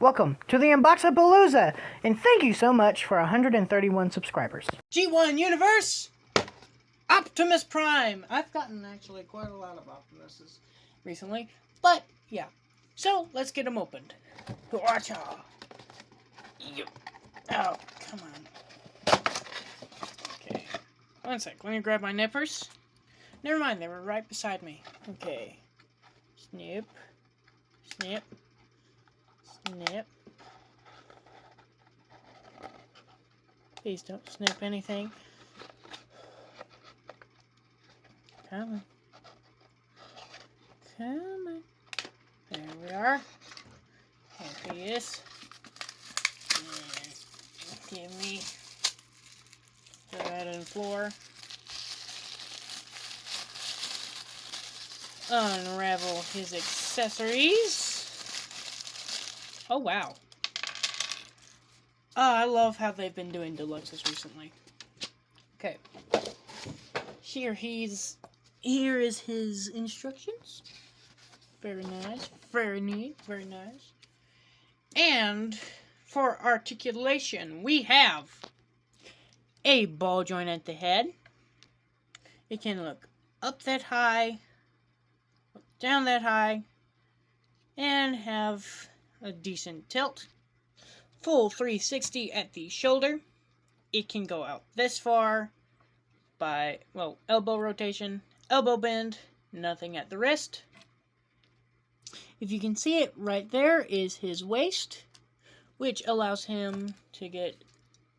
Welcome to the UNBOXAPALOOZA, and thank you so much for 131 subscribers. G1 Universe! Optimus Prime! I've gotten actually quite a lot of Optimuses recently, but yeah. So, let's get them opened. Watch out! Oh, come on. Okay. One sec, let me grab my nippers. Never mind, they were right beside me. Okay. Snip. Snip. Snip. Please don't snip anything. Come on. Come on. There we are. Okay, yes. And give me. Throw that on the floor. Unravel his accessories. Oh, wow. I love how they've been doing deluxes recently. Okay. Here is his instructions. Very nice. Very neat. Very nice. And for articulation, we have a ball joint at the head. It can look up that high, down that high, and have a decent tilt. Full 360 at the shoulder. It can go out this far by, well, elbow rotation, elbow bend, nothing at the wrist. If you can see it, right there is his waist, which allows him to get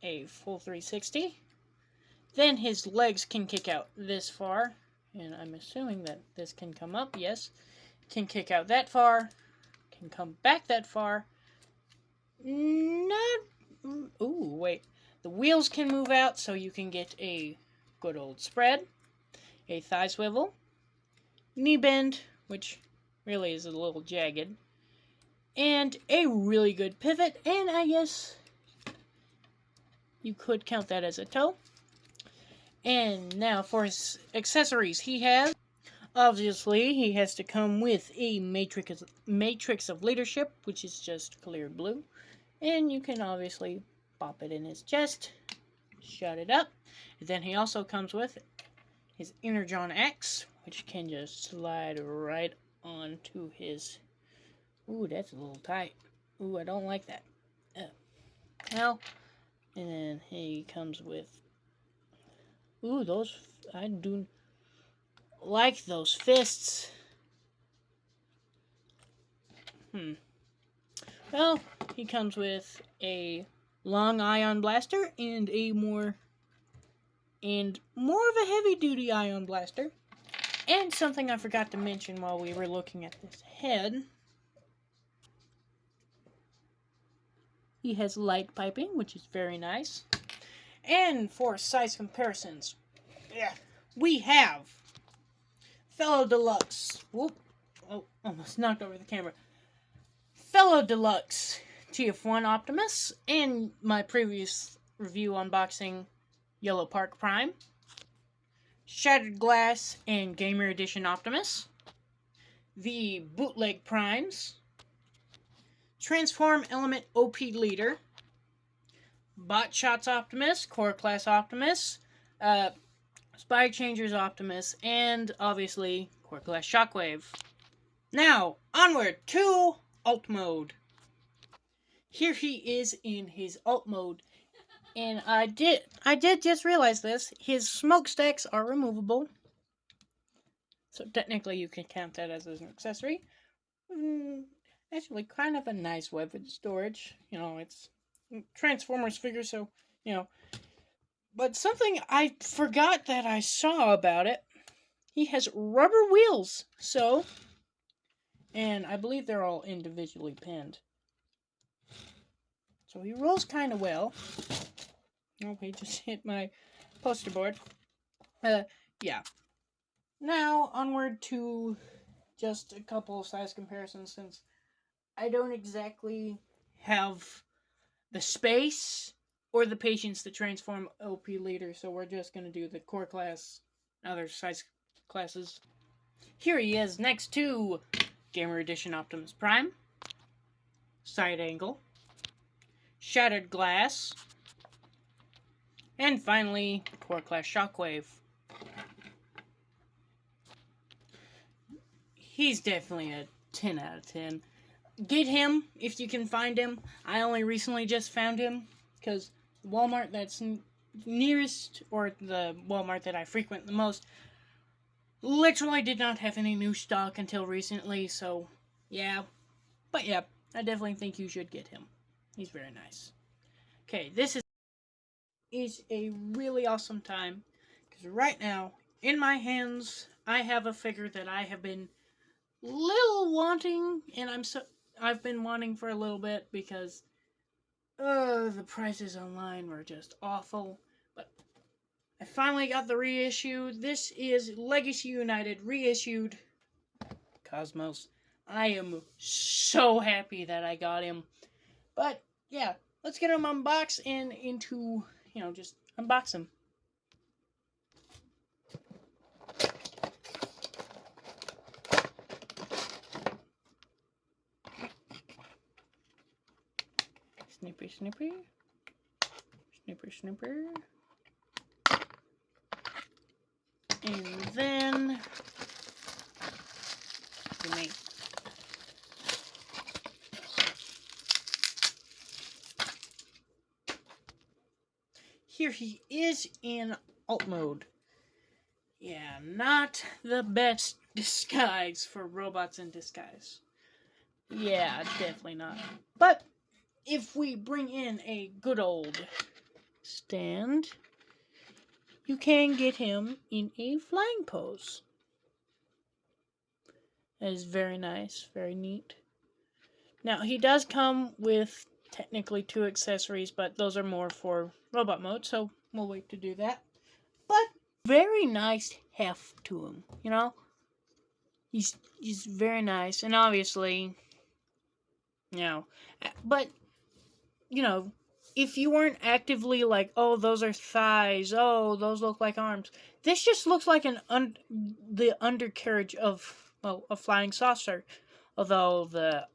a full 360. Then his legs can kick out this far, and I'm assuming that this can come up, yes. Can kick out that far, can come back that far. Not, ooh, wait. The wheels can move out so you can get a good old spread, a thigh swivel, knee bend, which really is a little jagged, and a really good pivot, and I guess you could count that as a toe. And now for his accessories, he has, obviously, he has to come with a matrix of leadership, which is just clear blue. And you can obviously pop it in his chest, shut it up. And then he also comes with his Energon X, which can just slide right onto his... Ooh, that's a little tight. Ooh, I don't like that. Well, and then he comes with... Ooh, those... I do like those fists. Well, he comes with a long ion blaster and more of a heavy-duty ion blaster. And something I forgot to mention while we were looking at this head. He has light piping, which is very nice. And for size comparisons, we have Fellow Deluxe. Whoop. Oh, almost knocked over the camera. Fellow Deluxe TF1 Optimus, and my previous review unboxing Yellow Park Prime, Shattered Glass and Gamer Edition Optimus, the Bootleg Primes, Transform Element OP Leader, Bot Shots Optimus, Core Class Optimus, Spy Changers Optimus, and obviously Core Class Shockwave. Now, onward to Alt Mode. Here he is in his Alt Mode, and I did just realize this. His smokestacks are removable, so technically you can count that as an accessory. Actually, kind of a nice weapon storage. You know, it's Transformers figure, so you know. But something I forgot that I saw about it. He has rubber wheels, so. And I believe they're all individually pinned. So he rolls kind of well. Oh, he just hit my poster board. Yeah. Now, onward to just a couple of size comparisons, since I don't exactly have the space or the patience to transform OP Leader, so we're just going to do the core class, other size classes. Here he is next to Gamer Edition Optimus Prime, side angle, shattered glass, and finally, core class shockwave. He's definitely a 10 out of 10. Get him if you can find him. I only recently just found him because Walmart that's nearest, or the Walmart that I frequent the most, literally did not have any new stock until recently, so yeah. But yeah, I definitely think you should get him. He's very nice. Okay, this is a really awesome time because right now, in my hands, I have a figure that I have been little wanting, and I've been wanting for a little bit because the prices online were just awful. But I finally got the reissue. This is Legacy United reissued Cosmos. I am so happy that I got him. But yeah, let's get him unboxed and into, just unbox him. Snipper, snipper. Snipper, snipper. And then, here he is in alt mode. Yeah, not the best disguise for robots in disguise. Yeah, definitely not. But if we bring in a good old stand, you can get him in a flying pose. That is very nice, very neat. Now, he does come with technically 2 accessories, but those are more for robot mode, so we'll wait to do that. But very nice heft to him, He's very nice, and obviously, but, if you weren't actively like, oh, those are thighs, oh, those look like arms, this just looks like the undercarriage of, well, a flying saucer, although the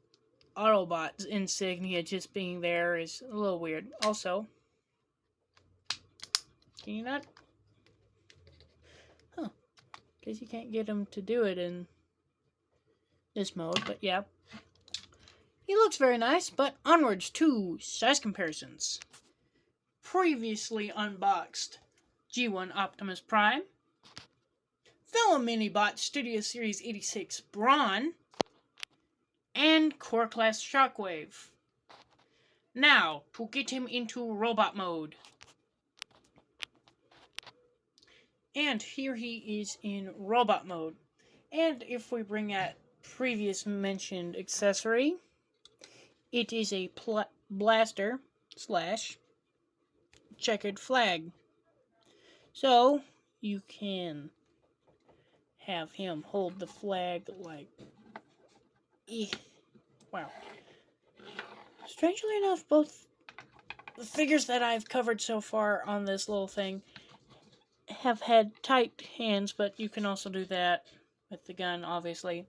Autobot's insignia just being there is a little weird. Also, can you not? Huh. Guess you can't get him to do it in this mode, but yeah. He looks very nice, but onwards to size comparisons. Previously unboxed G1 Optimus Prime, fellow Minibot Studio Series 86 Brawn, and Core Class Shockwave. Now, to get him into robot mode. And here he is in robot mode. And if we bring that previous mentioned accessory, it is a blaster / checkered flag. So, you can have him hold the flag like... Wow. Strangely enough, both the figures that I've covered so far on this little thing have had tight hands, but you can also do that with the gun, obviously.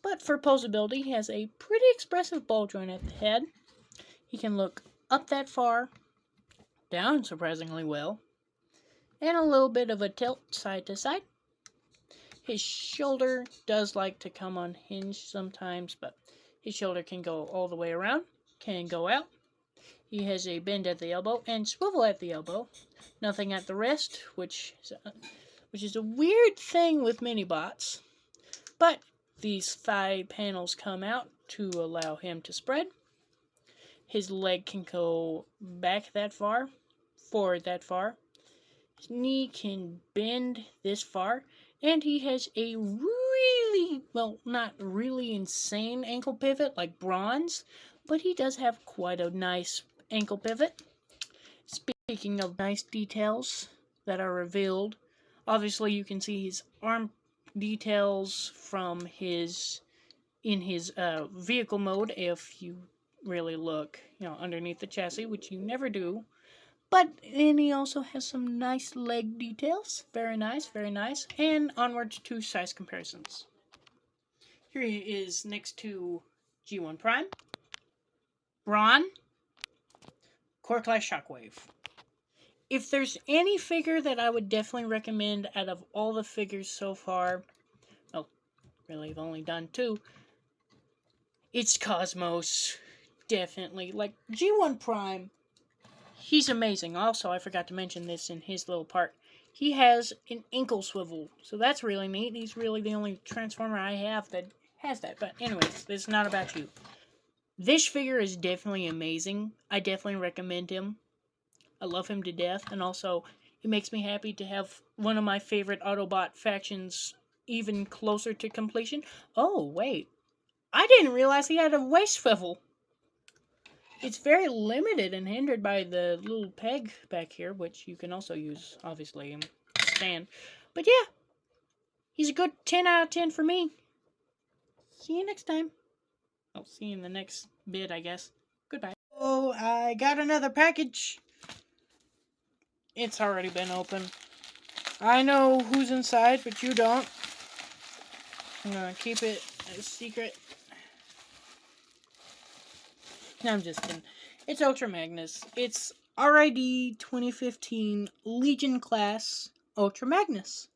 But for posability, he has a pretty expressive ball joint at the head. He can look up that far, down surprisingly well, and a little bit of a tilt side to side. His shoulder does like to come unhinged sometimes, but his shoulder can go all the way around, can go out. He has a bend at the elbow and swivel at the elbow. Nothing at the wrist, which is a weird thing with mini-bots. But these thigh panels come out to allow him to spread. His leg can go back that far, forward that far. His knee can bend this far. And he has a really, well, not really insane ankle pivot like Bronze, but he does have quite a nice ankle pivot. Speaking of nice details that are revealed, obviously you can see his arm details from in his vehicle mode if you really look, underneath the chassis, which you never do. But then he also has some nice leg details. Very nice, very nice. And onward to size comparisons. Here he is next to G1 Prime. Brawn, Core Class Shockwave. If there's any figure that I would definitely recommend out of all the figures so far, oh, really, I've only done 2, it's Cosmos. Definitely. Like, G1 Prime, he's amazing. Also, I forgot to mention this in his little part. He has an ankle swivel, so that's really neat. He's really the only Transformer I have that has that. But anyways, this is not about you. This figure is definitely amazing. I definitely recommend him. I love him to death, and also it makes me happy to have one of my favorite Autobot factions even closer to completion. Oh, wait. I didn't realize he had a waist swivel. It's very limited and hindered by the little peg back here, which you can also use, obviously, and stand. But yeah, he's a good 10 out of 10 for me. See you next time. I'll see you in the next bit, I guess. Goodbye. Oh, I got another package. It's already been opened. I know who's inside, but you don't. I'm gonna keep it a secret. No, I'm just kidding. It's Ultra Magnus. It's RID 2015 Legion Class Ultra Magnus.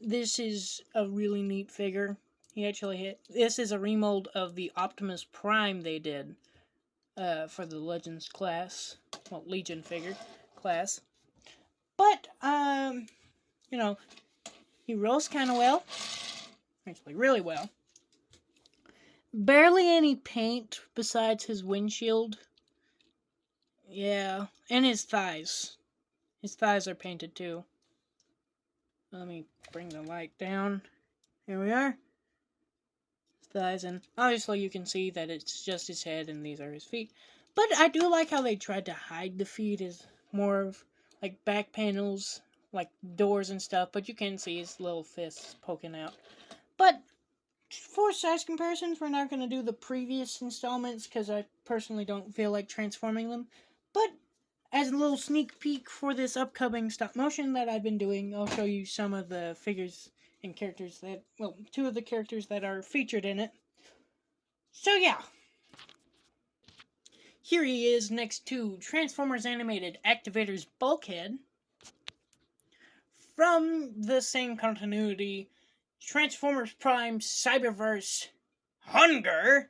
This is a really neat figure. This is a remold of the Optimus Prime they did for the Legends class. Well, Legion figure class. But, you know, he rolls kind of well. Actually, really well. Barely any paint besides his windshield. Yeah, and his thighs. His thighs are painted too. Let me bring the light down. Here we are. His thighs, and obviously you can see that it's just his head and these are his feet. But I do like how they tried to hide the feet as more of like back panels, like doors and stuff, but you can see his little fists poking out. But for size comparisons, we're not going to do the previous installments because I personally don't feel like transforming them. But as a little sneak peek for this upcoming stop motion that I've been doing, I'll show you some of the figures and characters that, well, 2 of the characters that are featured in it. So yeah. Here he is next to Transformers Animated Activator's Bulkhead. From the same continuity, Transformers Prime Cyberverse Hunger.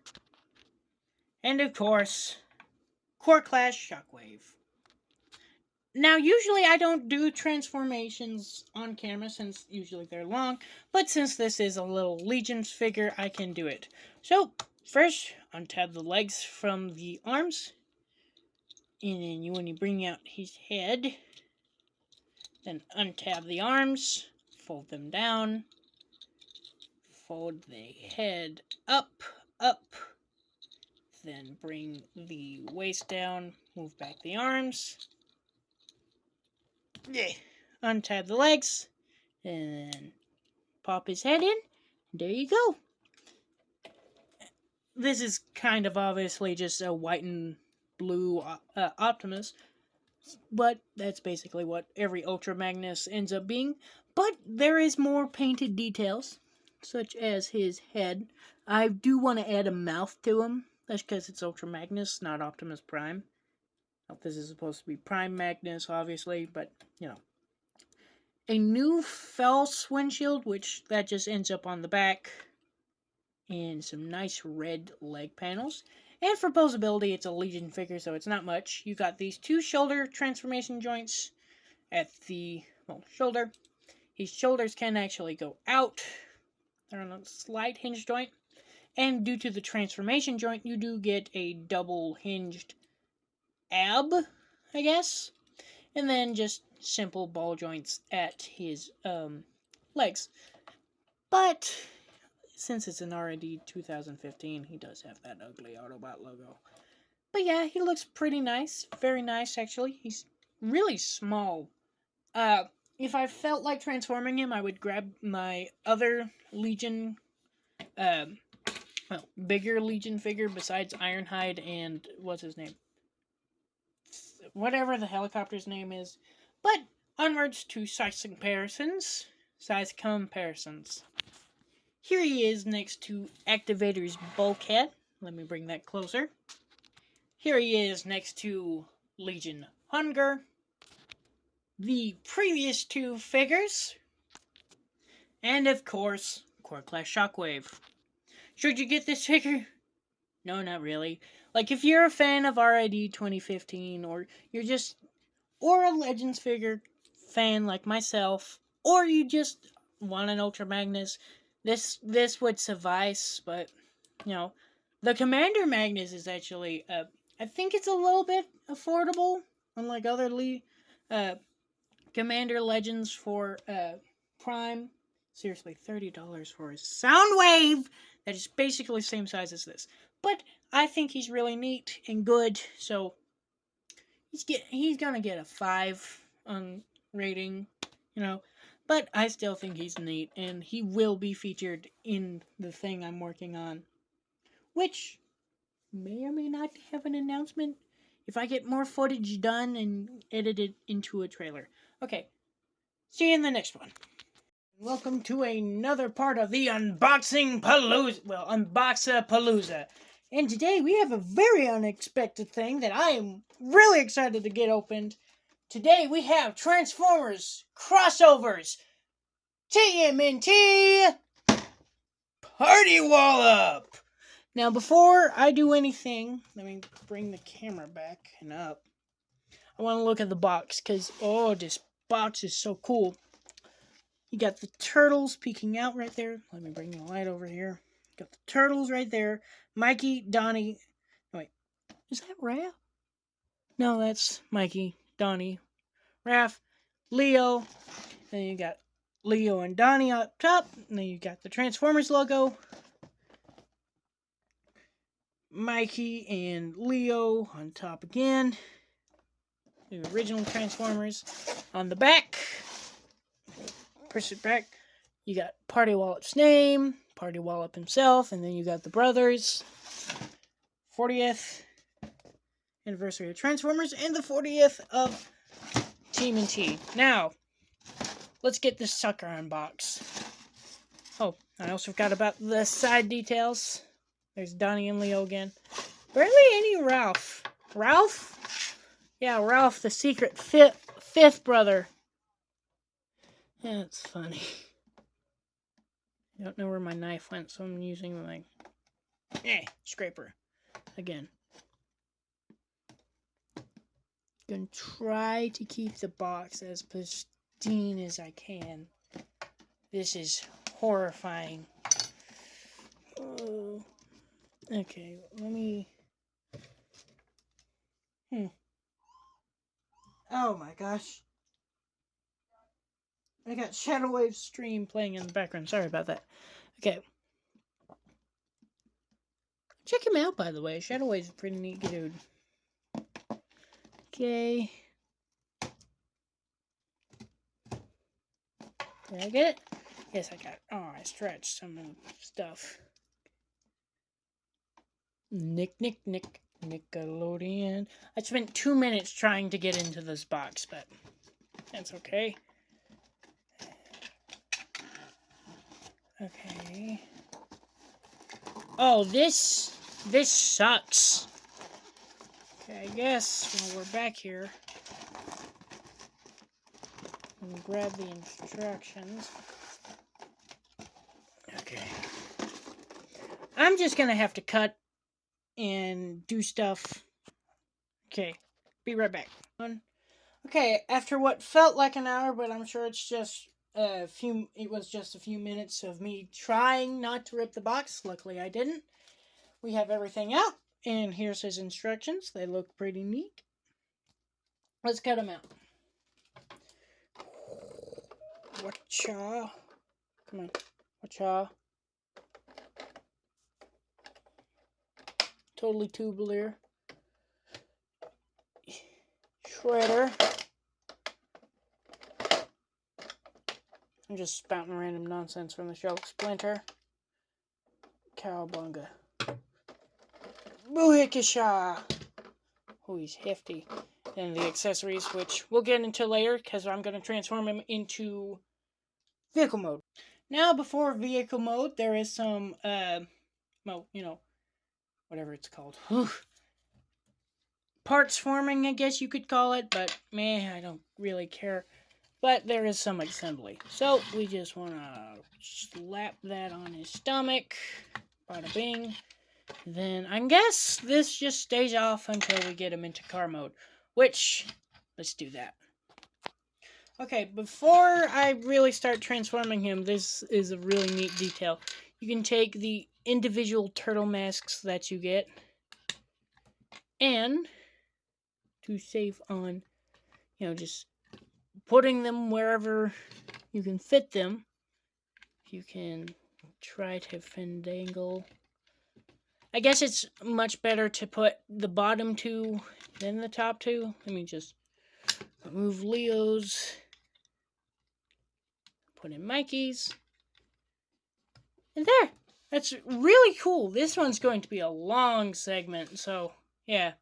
And of course, Core Class Shockwave. Now, usually I don't do transformations on camera since usually they're long, but since this is a little Legion's figure, I can do it. So, first, untab the legs from the arms, and then when you bring out his head, then untab the arms, fold them down, fold the head up, then bring the waist down, move back the arms, untab the legs, and then pop his head in. There you go. This is kind of obviously just a white and blue Optimus, but that's basically what every Ultra Magnus ends up being. But there is more painted details, such as his head. I do want to add a mouth to him. That's because it's Ultra Magnus, not Optimus Prime. Now, this is supposed to be Prime Magnus, obviously, but, you know. A new false windshield, which that just ends up on the back. And some nice red leg panels. And for posability, it's a Legion figure, so it's not much. You got these 2 shoulder transformation joints at the shoulder. His shoulders can actually go out. They're on a slight hinge joint. And due to the transformation joint, you do get a double hinged ab, I guess. And then just simple ball joints at his legs. But since it's an R&D 2015, he does have that ugly Autobot logo. But yeah, he looks pretty nice. Very nice, actually. He's really small. If I felt like transforming him, I would grab my other Legion, bigger Legion figure besides Ironhide and, what's his name? Whatever the helicopter's name is. But onwards to size comparisons. Here he is next to Activator's Bulkhead. Let me bring that closer. Here he is next to Legion Hunger. The previous two figures. And of course, Core Class Shockwave. Should you get this figure? No, not really. Like, if you're a fan of RID 2015, or you're just, or a Legends figure fan like myself, or you just want an Ultra Magnus, this would suffice. But, you know, the Commander Magnus is actually, I think it's a little bit affordable, unlike other Commander Legends for Prime. Seriously, $30 for a Soundwave that is basically the same size as this. But I think he's really neat and good, so he's gonna get a 5 on rating, you know. But I still think he's neat, and he will be featured in the thing I'm working on, which may or may not have an announcement if I get more footage done and edited into a trailer. Okay, see you in the next one. Welcome to another part of the UNBOXAPALOOZA. And today we have a very unexpected thing that I am really excited to get opened. Today we have Transformers Crossovers TMNT Party Wallop. Now before I do anything, let me bring the camera back and up. I want to look at the box because, oh, this box is so cool. You got the turtles peeking out right there. Let me bring the light over here. Got the turtles right there. Mikey, Donnie. Wait, is that Raph? No, that's Mikey, Donnie, Raph, Leo. Then you got Leo and Donnie up top. And then you got the Transformers logo. Mikey and Leo on top again. The original Transformers on the back. Push it back. You got Party Wallop's name, Party Wallop himself, and then you got the brothers. 40th anniversary of Transformers and the 40th of TMNT. Now, let's get this sucker unboxed. Oh, I also forgot about the side details. There's Donnie and Leo again. Barely any Ralph. Ralph? Yeah, Ralph, the secret fifth brother. Yeah, it's funny. I don't know where my knife went, so I'm using my scraper again. Gonna try to keep the box as pristine as I can. This is horrifying. Oh. Okay, let me. Oh my gosh. I got Shadow Wave's stream playing in the background. Sorry about that. Okay. Check him out, by the way. Shadow Wave's a pretty neat dude. Okay. Did I get it? Yes, I got it. Oh, I stretched some of the stuff. Nickelodeon. I spent 2 minutes trying to get into this box, but that's okay. Okay. Oh, this sucks. Okay, I guess while we're back here, I'm gonna grab the instructions. Okay. I'm just gonna have to cut and do stuff. Okay, be right back. Okay, after what felt like an hour, but I'm sure it's just it was just a few minutes of me trying not to rip the box. Luckily I didn't. We have everything out, and here's his instructions. They look pretty neat. Let's cut them out. Watcha. Come on. Watcha. Totally tubular. Shredder. I'm just spouting random nonsense from the shelf. Splinter. Cowabunga. Boohikisha. Oh, he's hefty. And the accessories, which we'll get into later, because I'm going to transform him into vehicle mode. Now, before vehicle mode, there is some, well, you know, whatever it's called. Whew. Parts forming, I guess you could call it, but meh, I don't really care. But there is some assembly. So we just want to slap that on his stomach. Bada bing. Then I guess this just stays off until we get him into car mode. Which, let's do that. Okay, before I really start transforming him, this is a really neat detail. You can take the individual turtle masks that you get, and to save on, just putting them wherever you can fit them, you can try to finagle. I guess it's much better to put the bottom two than the top two. Let me just remove Leo's, put in Mikey's, and there. That's really cool. This one's going to be a long segment, so yeah.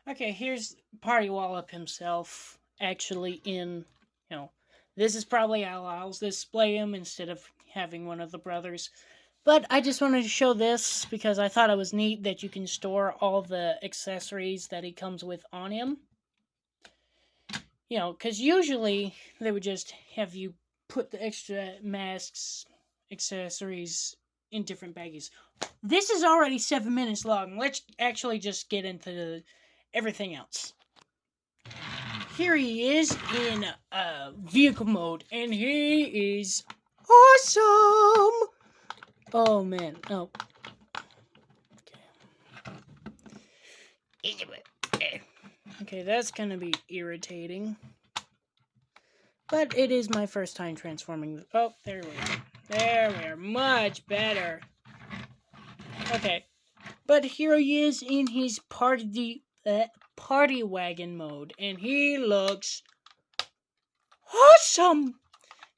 Okay, here's Party Wallop himself actually in, this is probably how I'll display him instead of having one of the brothers. But I just wanted to show this because I thought it was neat that you can store all the accessories that he comes with on him. Because usually they would just have you put the extra masks, accessories in different baggies. This is already 7 minutes long. Let's actually just get into everything else. Here he is in vehicle mode, and he is awesome! Oh, man. Oh. Okay, that's gonna be irritating. But it is my first time transforming. Oh, there we are. There we are. Much better. Okay. But here he is in his party wagon mode. And he looks awesome!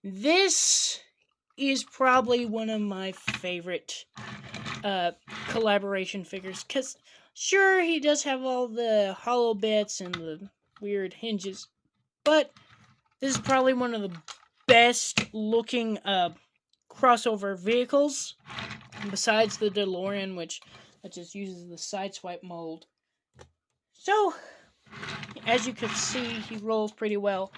This is probably one of my favorite collaboration figures. Because, sure, he does have all the hollow bits and the weird hinges. But this is probably one of the best looking crossover vehicles. Besides the DeLorean, which just uses the sideswipe mold. So, as you can see, he rolls pretty well.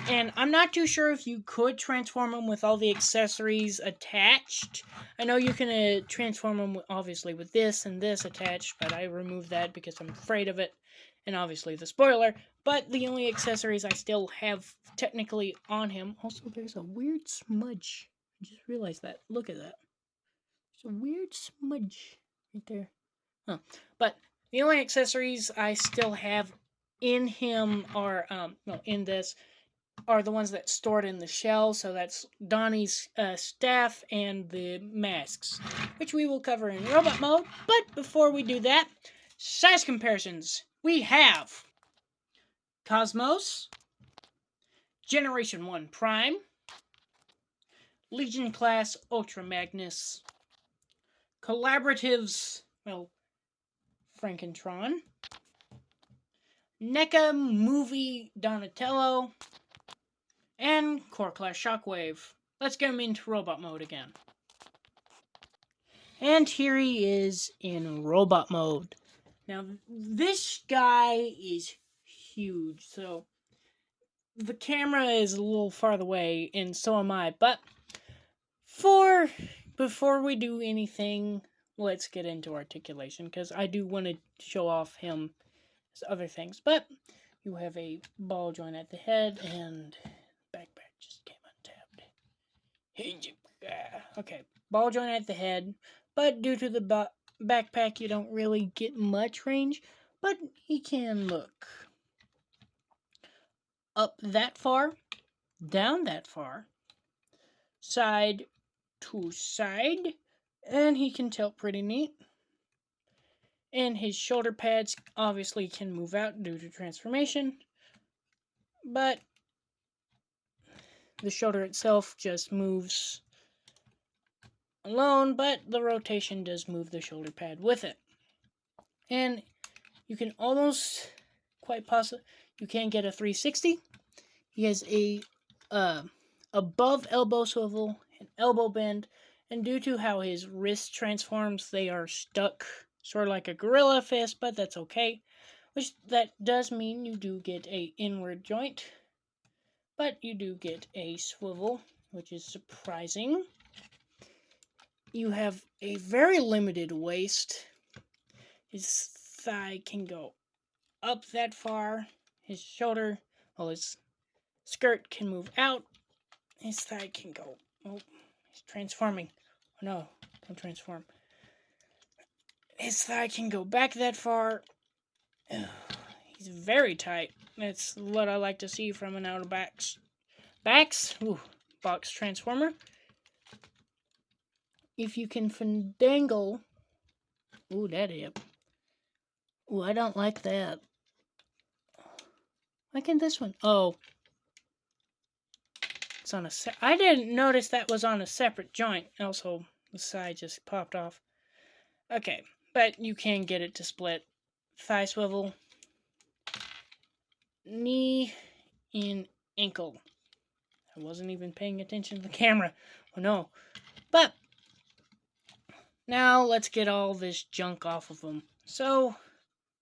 And I'm not too sure if you could transform him with all the accessories attached. I know you can transform him, obviously, with this and this attached, but I removed that because I'm afraid of it. And obviously the spoiler. But the only accessories I still have technically on him. Also, there's a weird smudge. I just realized that. Look at that. There's a weird smudge right there. Huh. But the only accessories I still have in him are, in this, are the ones that stored in the shell. So that's Donnie's staff and the masks, which we will cover in robot mode. But before we do that, size comparisons. We have Cosmos, Generation 1 Prime, Legion Class Ultra Magnus, Collaboratives, well, Frankentron, NECA Movie Donatello, and Core Class Shockwave. Let's get him into robot mode again. And here he is in robot mode. Now, this guy is huge, so the camera is a little farther away, and so am I. But before we do anything, let's get into articulation, because I do want to show off him as other things. But you have a ball joint at the head, and backpack just came untabbed. Okay, ball joint at the head, but due to the backpack, you don't really get much range, but he can look up that far, down that far, side to side, and he can tilt pretty neat. And his shoulder pads obviously can move out due to transformation, but the shoulder itself just moves alone, but the rotation does move the shoulder pad with it. And you can almost, quite possibly, you can get a 360. He has a above elbow swivel, an elbow bend, and due to how his wrist transforms, they are stuck, sort of like a gorilla fist, but that's okay. Which that does mean you do get a inward joint, but you do get a swivel, which is surprising. You have a very limited waist. His thigh can go up that far. His shoulder, well, his skirt can move out. His thigh can go. Oh, he's transforming. Oh no, don't transform. His thigh can go back that far. He's very tight. That's what I like to see from an out of box transformer. If you can fandangle. Ooh, that hip. Ooh, I don't like that. Why can't this one? Oh. It's on a I didn't notice that was on a separate joint. Also, the side just popped off. Okay, but you can get it to split. Thigh swivel. Knee in ankle. I wasn't even paying attention to the camera. Oh no. But now let's get all this junk off of them. So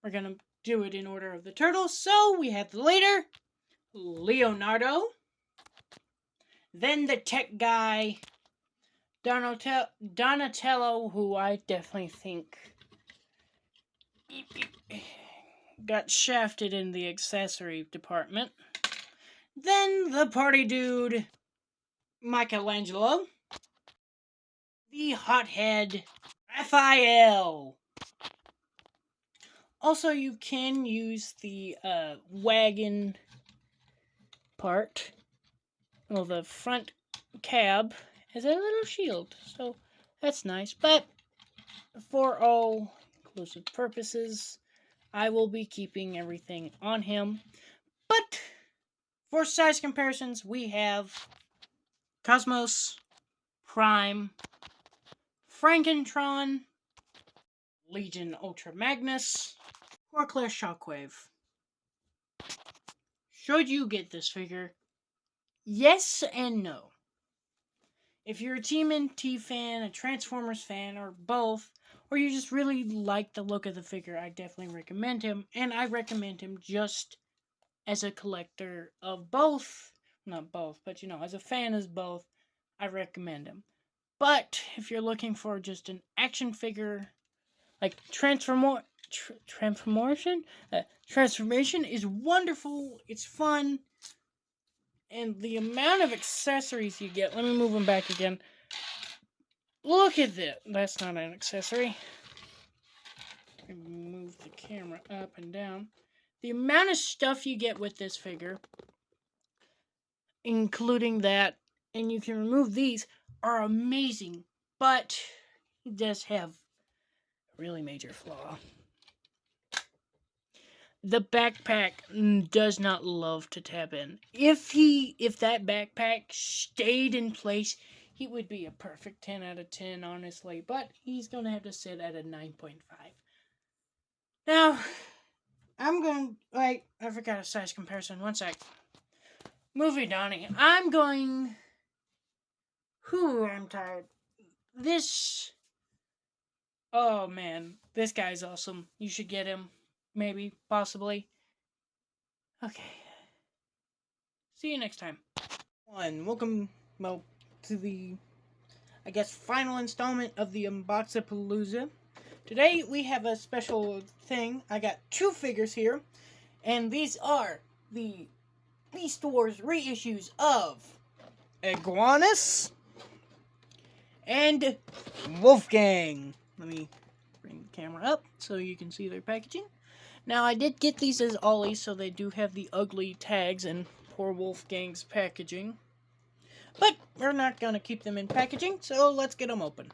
we're gonna do it in order of the turtles. So we have the leader, Leonardo. Then the tech guy, Donatello, who I definitely think got shafted in the accessory department. Then the party dude, Michelangelo. The hothead, Raphael. Also, you can use the wagon part, well, the front cab, as a little shield. So that's nice. But for all inclusive purposes, I will be keeping everything on him. But for size comparisons, we have Cosmos, Prime, Frankentron, Legion Ultra Magnus, Core Class Shockwave. Should you get this figure? Yes and no. If you're a TMNT fan, a Transformers fan, or both, or you just really like the look of the figure, I definitely recommend him. And I recommend him just as a collector of both. Not both, but as a fan of both, I recommend him. But if you're looking for just an action figure, like transformation is wonderful. It's fun. And the amount of accessories you get. Let me move them back again. Look at that. That's not an accessory. Move the camera up and down. The amount of stuff you get with this figure. including that, and you can remove these, are amazing. But he does have a really major flaw. The backpack does not love to tab in. If that backpack stayed in place, he would be a perfect 10 out of 10, honestly. But he's going to have to sit at a 9.5. Now, wait, I forgot a size comparison. One sec. Movie Donnie. I'm tired. Oh man, this guy's awesome. You should get him. Maybe, possibly. Okay. See you next time. Welcome, to the, I guess, final installment of the UNBOXAPALOOZA. Today we have a special thing. I got 2 figures here, and these are the Beast Wars reissues of Iguanus and Wolfgang. Let me bring the camera up so you can see their packaging. Now, I did get these as ollies, so they do have the ugly tags and poor Wolfgang's packaging. But we're not going to keep them in packaging, so let's get them open.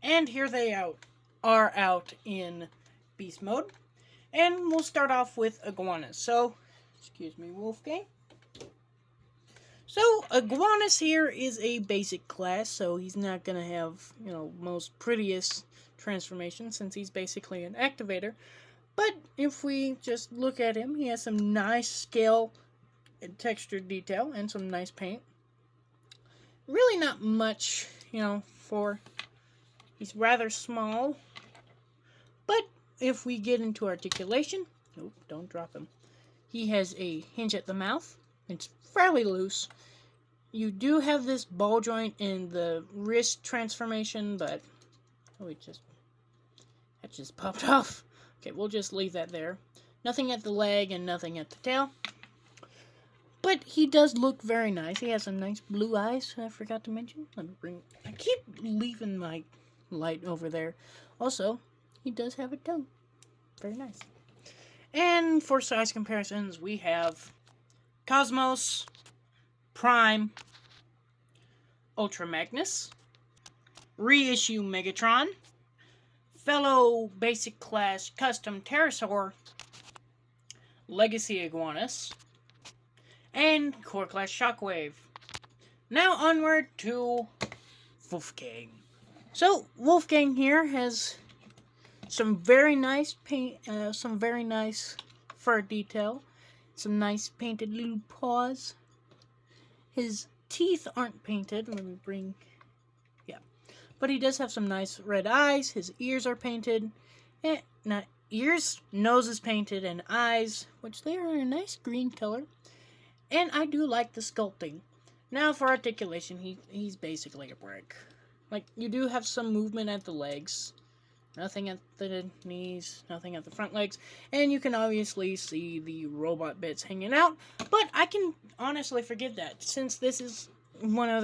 And here they are out in beast mode. And we'll start off with Iguanus. So, excuse me, Wolfgang. So, Iguanus here is a basic class, so he's not going to have, most prettiest transformation since he's basically an activator. But if we just look at him, he has some nice scale and textured detail and some nice paint. Really not much, he's rather small, but if we get into articulation, nope, don't drop him. He has a hinge at the mouth. It's fairly loose. You do have this ball joint in the wrist transformation, but that just popped off. Okay, we'll just leave that there. Nothing at the leg and nothing at the tail. But he does look very nice. He has some nice blue eyes, I forgot to mention. I keep leaving my light over there. Also, he does have a tongue. Very nice. And for size comparisons, we have Cosmos, Prime, Ultra Magnus, Reissue Megatron, fellow Basic Class Custom Pterosaur, Legacy Iguanus, and Core Class Shockwave. Now onward to Wolfgang. So, Wolfgang here has some very nice paint, some very nice fur detail, some nice painted little paws. His teeth aren't painted. But he does have some nice red eyes. His ears are painted. Not ears, nose is painted, and eyes, which they are a nice green color. And I do like the sculpting. Now for articulation, he's basically a brick. You do have some movement at the legs. Nothing at the knees, nothing at the front legs. And you can obviously see the robot bits hanging out. But I can honestly forgive that, since this is one of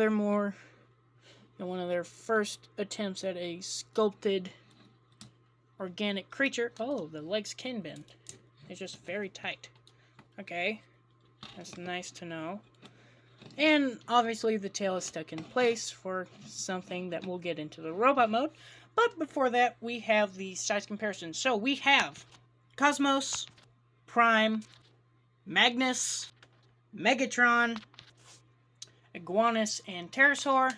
their first attempts at a sculpted organic creature. Oh, the legs can bend. It's just very tight. Okay, that's nice to know. And obviously the tail is stuck in place for something that we'll get into the robot mode. But before that, we have the size comparison. So we have Cosmos, Prime, Magnus, Megatron, Iguanus and Pterosaur,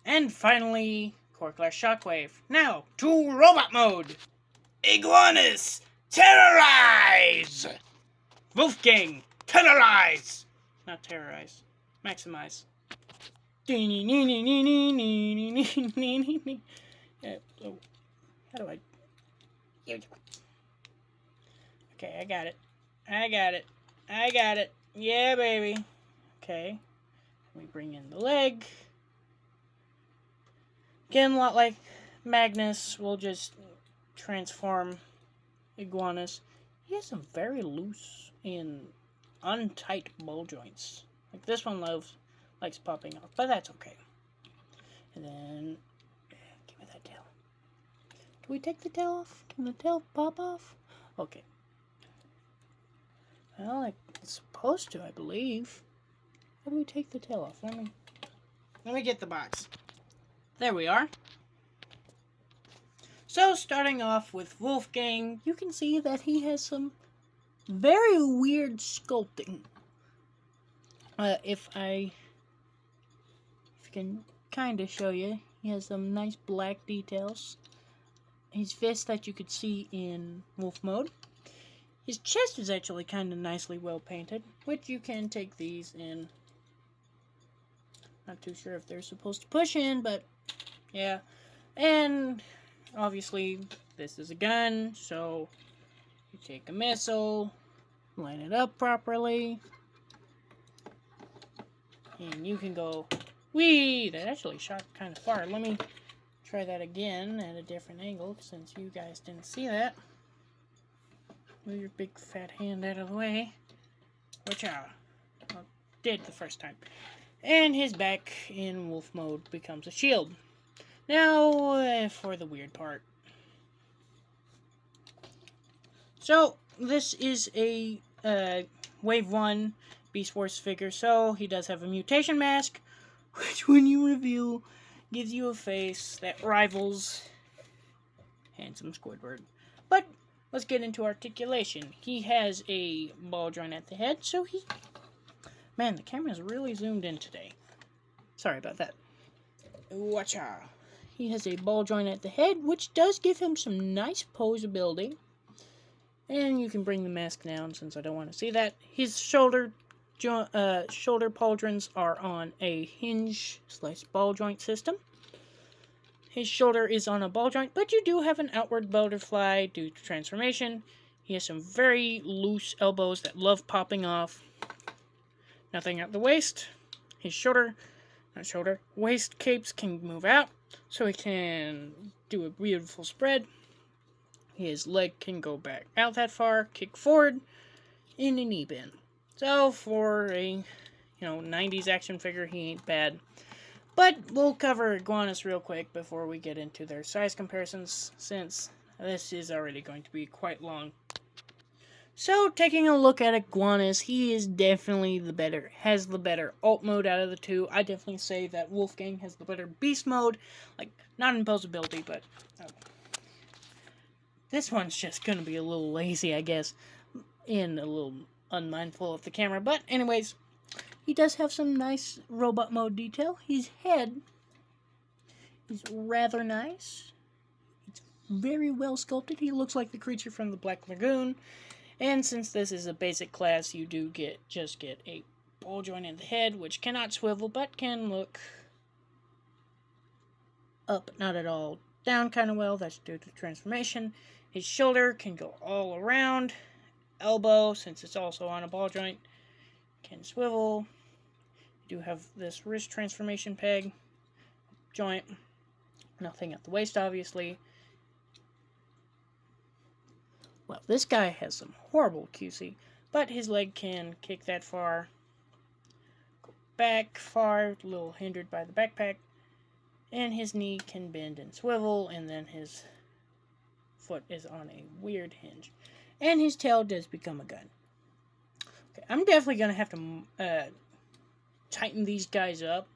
and finally, Core Class Shockwave. Now, to robot mode! Iguanus, terrorize! Wolfgang, terrorize! Not terrorize. Maximize. So, how do I... Okay, I got it. I got it. Yeah, baby. Okay. Let me bring in the leg. Again, a lot like Magnus, we'll just transform Iguanus. He has some very loose and untight ball joints. Like this one likes popping off, but that's okay. And then, give me that tail. Do we take the tail off? Can the tail pop off? Okay. Well, it's supposed to, I believe. How do we take the tail off? Let me get the box. There we are. So, starting off with Wolfgang, you can see that he has some very weird sculpting. If I can kind of show you, he has some nice black details. His fist that you could see in Wolf mode. His chest is actually kind of nicely well painted, which you can take these in. Not too sure if they're supposed to push in, but yeah. And obviously, this is a gun, so you take a missile, line it up properly, and you can go, whee! That actually shot kind of far. Let me try that again at a different angle, since you guys didn't see that. Move your big fat hand out of the way. Watch out. Well, did the first time. And his back in wolf mode becomes a shield. Now, for the weird part. So, this is a Wave 1 Beast Wars figure. So, he does have a mutation mask, which when you reveal, gives you a face that rivals handsome Squidward. But, let's get into articulation. He has a ball joint at the head, so he... Man, the camera's really zoomed in today. Sorry about that. Watch out. He has a ball joint at the head, which does give him some nice posability. And you can bring the mask down since I don't want to see that. His shoulder pauldrons are on a hinge/ball joint system. His shoulder is on a ball joint, but you do have an outward butterfly due to transformation. He has some very loose elbows that love popping off. Nothing at the waist. His waist capes can move out, so he can do a beautiful spread. His leg can go back out that far, kick forward, in a knee bend. So for a 90s action figure, he ain't bad. But we'll cover Iguanus real quick before we get into their size comparisons, since this is already going to be quite long. So, taking a look at Iguanus, he is definitely has the better alt mode out of the two. I definitely say that Wolfgang has the better beast mode. Like, not imposability, but this one's just gonna be a little lazy, I guess, and a little unmindful of the camera. But anyways, he does have some nice robot mode detail. His head is rather nice. It's very well sculpted. He looks like the creature from the Black Lagoon. And since this is a basic class, you do just get a ball joint in the head, which cannot swivel, but can look up, not at all down kind of well. That's due to transformation. His shoulder can go all around. Elbow, since it's also on a ball joint, can swivel. You do have this wrist transformation peg joint. Nothing at the waist, obviously. Well, this guy has some horrible QC, but his leg can kick that far, go back far, a little hindered by the backpack, and his knee can bend and swivel, and then his foot is on a weird hinge. And his tail does become a gun. Okay, I'm definitely going to have to tighten these guys up,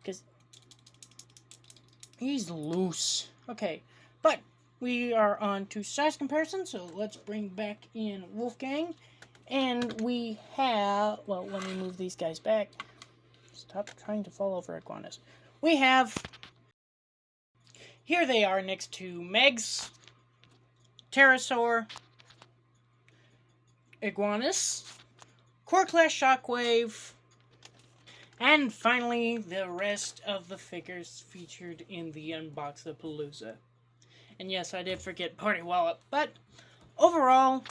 because he's loose. Okay, but we are on to size comparison, so let's bring back in Wolfgang. And we have, well, let me move these guys back. Stop trying to fall over Iguanus. We have, here they are next to Megs, Pterosaur, Iguanus, Core Class Shockwave, And finally, the rest of the figures featured in the UNBOXAPALOOZA. And yes, I did forget Party Wallop, but overall,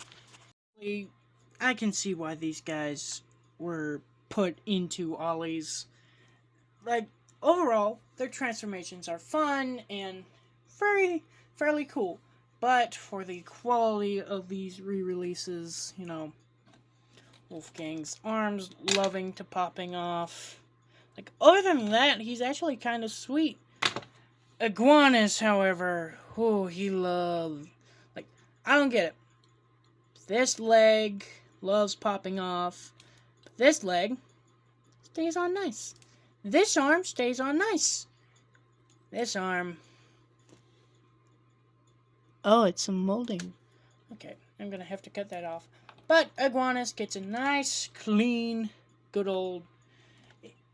I can see why these guys were put into Ollie's. Like, overall, their transformations are fun and fairly cool. But for the quality of these re-releases, you know, Wolfgang's arms loving to popping off. Like, other than that, he's actually kind of sweet. Iguanas, however, he loves... Like, I don't get it. This leg loves popping off. But this leg stays on nice. This arm stays on nice. This arm... Oh, it's some molding. Okay, I'm gonna have to cut that off. But Iguanas gets a nice, clean, good old...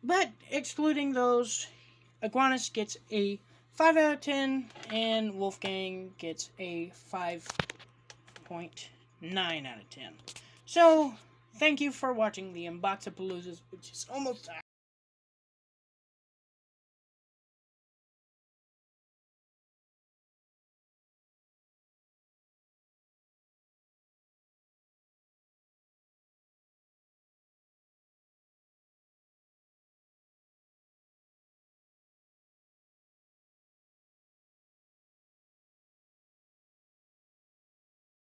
But excluding those, Iguanas gets a 5 out of 10, and Wolfgang gets a 5.9 out of 10. So, thank you for watching the UNBOXAPALOOZAs, which is almost